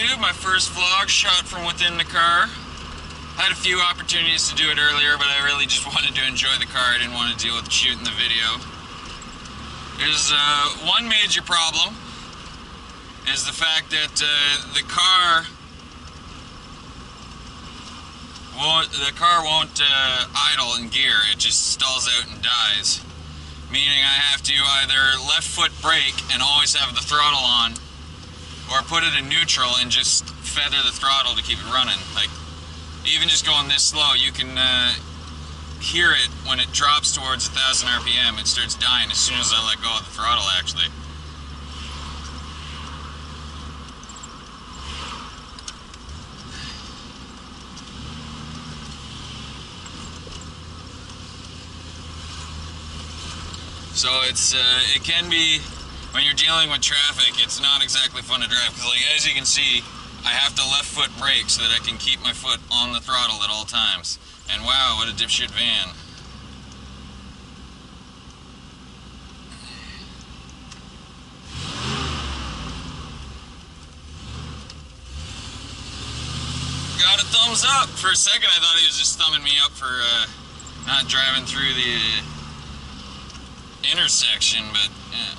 YouTube, my first vlog shot from within the car. I had a few opportunities to do it earlier, but I really just wanted to enjoy the car. I didn't want to deal with shooting the video. There's one major problem, is the fact that the car won't idle in gear. It just stalls out and dies. Meaning I have to either left foot brake and always have the throttle on, or put it in neutral and just feather the throttle to keep it running. Like, even just going this slow, you can hear it when it drops towards 1,000 RPM. It starts dying as soon as I let go of the throttle, actually. So it can be, when you're dealing with traffic, it's not exactly fun to drive, because like, as you can see, I have to left foot brake so that I can keep my foot on the throttle at all times. And wow, what a dipshit van. Got a thumbs up. For a second I thought he was just thumbing me up for not driving through the intersection, but yeah.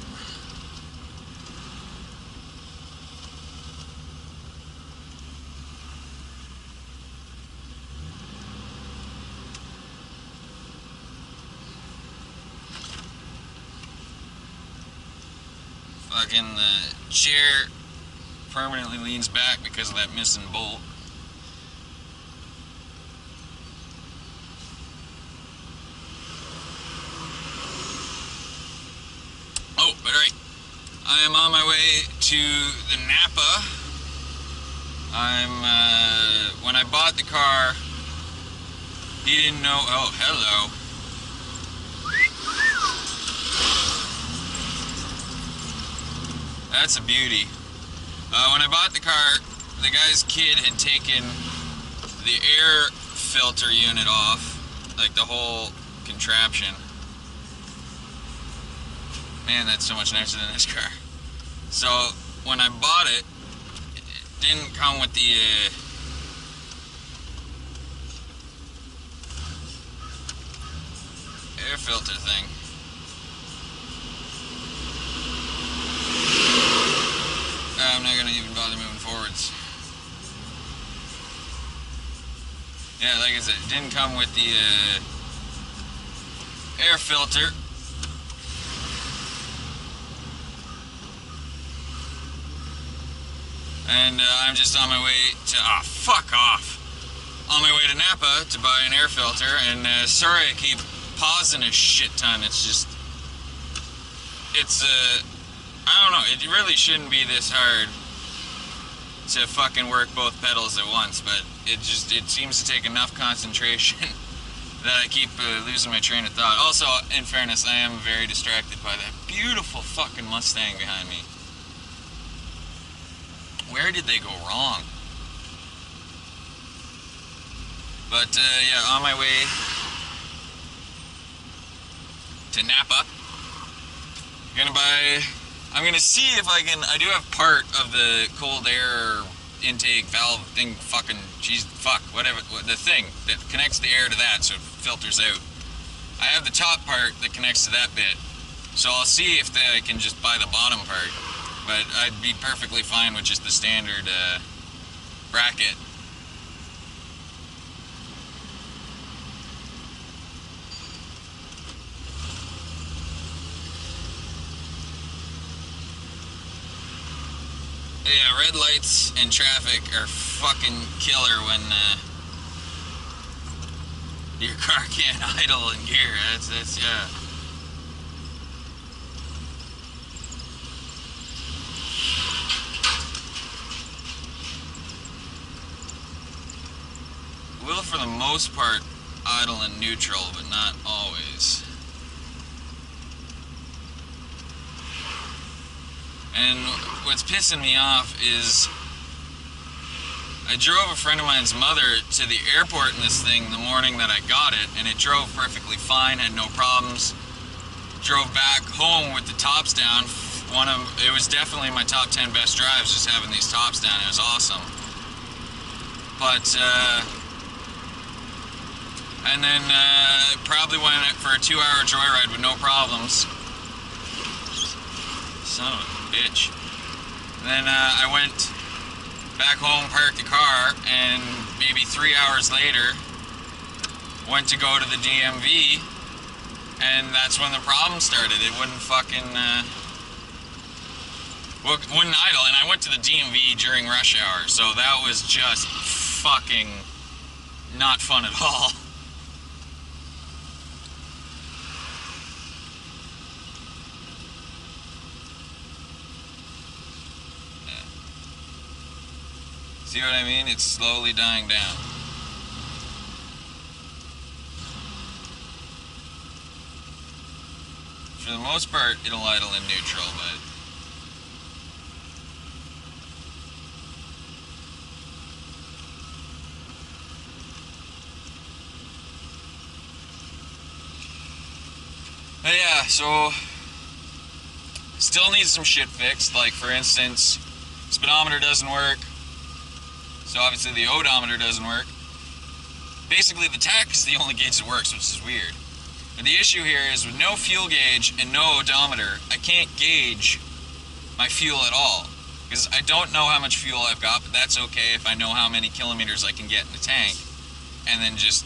Fucking the chair permanently leans back because of that missing bolt. Oh, but right, I am on my way to the Napa. When I bought the car, he didn't know, oh, hello. That's a beauty. When I bought the car, the guy's kid had taken the air filter unit off, like the whole contraption. Man, that's so much nicer than this car. So, when I bought it, it didn't come with the air filter thing. I'm not gonna even bother moving forwards. Yeah, like I said, it didn't come with the air filter. And I'm just on my way to, fuck off. On my way to Napa to buy an air filter, and sorry I keep pausing a shit ton. It's just, I don't know, it really shouldn't be this hard to fucking work both pedals at once, but it seems to take enough concentration that I keep losing my train of thought. Also, in fairness, I am very distracted by that beautiful fucking Mustang behind me. Where did they go wrong? But yeah, on my way to Napa, I'm gonna see if I do have part of the cold air intake valve thing, whatever, the thing that connects the air to that so it filters out. I have the top part that connects to that bit, so I'll see if I can just buy the bottom part. But I'd be perfectly fine with just the standard bracket. Yeah, red lights and traffic are fucking killer when your car can't idle in gear. That's yeah. Will, for the most part, idle in neutral, but not always. And what's pissing me off is I drove a friend of mine's mother to the airport in this thing the morning that I got it, and it drove perfectly fine, had no problems. Drove back home with the tops down, it was definitely my top 10 best drives, just having these tops down. It was awesome. But, and then probably went for a 2-hour joyride with no problems. Son of a bitch. And then I went back home, parked the car, and maybe 3 hours later, went to go to the DMV, and that's when the problem started. It wouldn't fucking, wouldn't idle, and I went to the DMV during rush hour, so that was just fucking not fun at all. Yeah. See what I mean? It's slowly dying down. For the most part, it'll idle in neutral, but yeah, so still needs some shit fixed. Like, for instance, speedometer doesn't work, so obviously the odometer doesn't work. Basically, the tach is the only gauge that works, which is weird. But the issue here is with no fuel gauge and no odometer, I can't gauge my fuel at all, because I don't know how much fuel I've got, but that's okay if I know how many kilometers I can get in the tank, and then just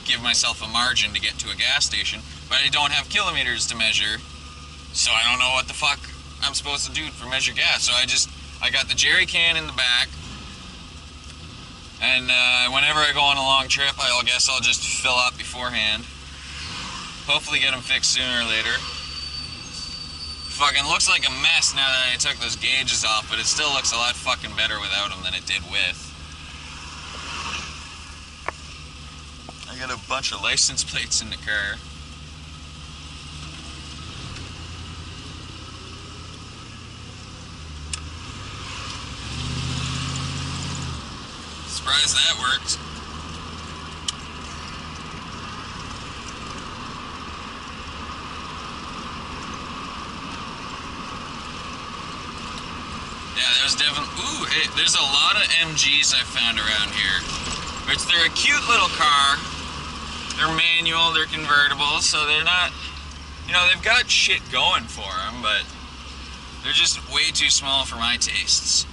give myself a margin to get to a gas station. But I don't have kilometers to measure, so I don't know what the fuck I'm supposed to do for measure gas. So I got the jerry can in the back, and whenever I go on a long trip, I guess I'll just fill up beforehand. Hopefully get them fixed sooner or later. Fucking looks like a mess now that I took those gauges off, but it still looks a lot fucking better without them than it did with. I got a bunch of license plates in the car. Surprised that worked. Yeah, there's definitely, hey, there's a lot of MGs I found around here, which they're a cute little car. They're manual, they're convertible, so they're not, you know, they've got shit going for them, but they're just way too small for my tastes.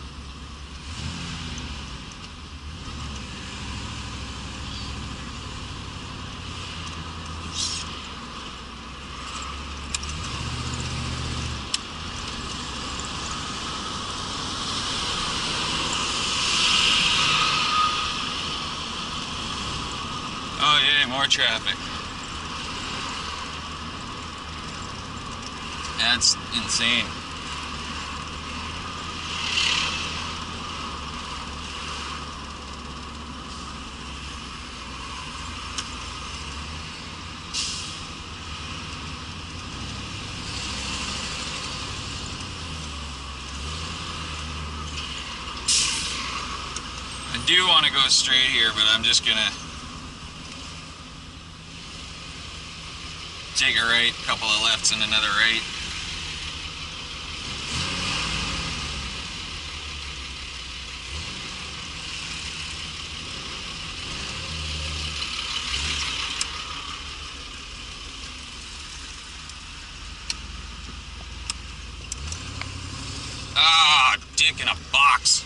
Oh yeah, more traffic. That's insane. I do want to go straight here, but I'm just gonna take a right, a couple of lefts, and another right. Ah, dick in a box.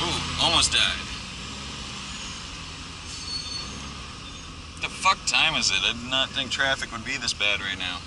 Ooh, almost died. What the fuck time is it? I did not think traffic would be this bad right now.